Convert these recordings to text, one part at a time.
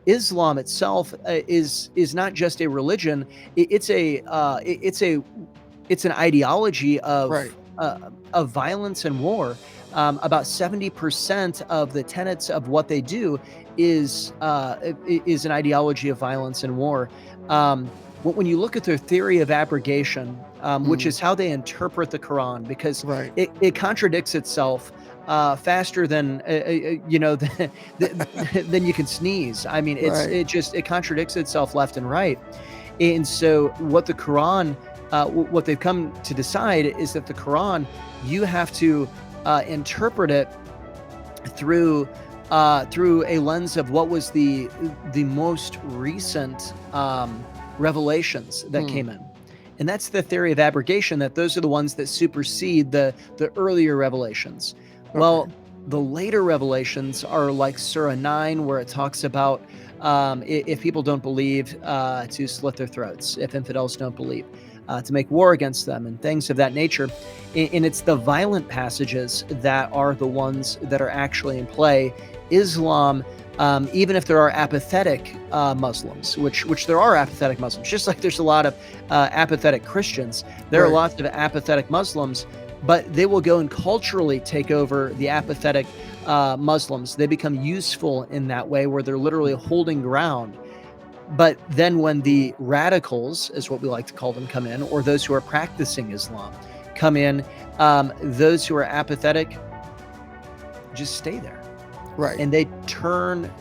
Islam itself is not just a religion. It's an ideology Right. of violence and war. About 70% of the tenets of what they do is an ideology of violence and war. When you look at their theory of abrogation, which Mm. is how they interpret the Quran, because Right. it contradicts itself faster than than you can sneeze. I mean, Right. it contradicts itself left and right. And so, what the Quran, what they've come to decide is that the Quran, you have to interpret it through through a lens of what was the most recent revelations that came in. And that's the theory of abrogation, that those are the ones that supersede the earlier revelations. Well, Okay. the later revelations are like Surah 9, where it talks about if people don't believe, to slit their throats, if infidels don't believe, to make war against them, and things of that nature. And it's the violent passages that are the ones that are actually in play. Islam, even if there are apathetic Muslims, which there are apathetic Muslims, just like there's a lot of apathetic Christians, there are Right. lots of apathetic Muslims, but they will go and culturally take over the apathetic Muslims. They become useful in that way, where they're literally holding ground. But then when the radicals, is what we like to call them, come in, or those who are practicing Islam come in, those who are apathetic just stay there. Right. And they turn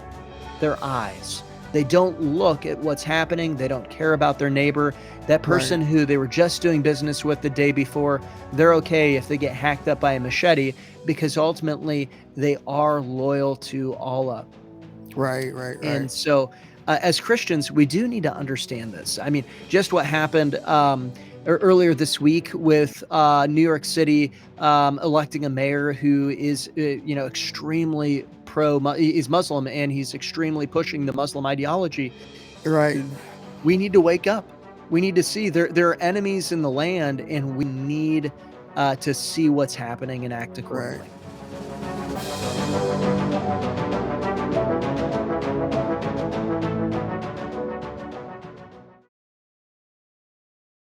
their eyes. They don't look at what's happening. They don't care about their neighbor. That person who they were just doing business with the day before, they're okay if they get hacked up by a machete, because ultimately they are loyal to Allah. Right. Right. And Right. so, as Christians, we do need to understand this. I mean, just what happened earlier this week with New York City electing a mayor who is, extremely he's Muslim, and he's extremely pushing the Muslim ideology. Right. We need to wake up. We need to see there are enemies in the land, and we need to see what's happening and act Right. accordingly.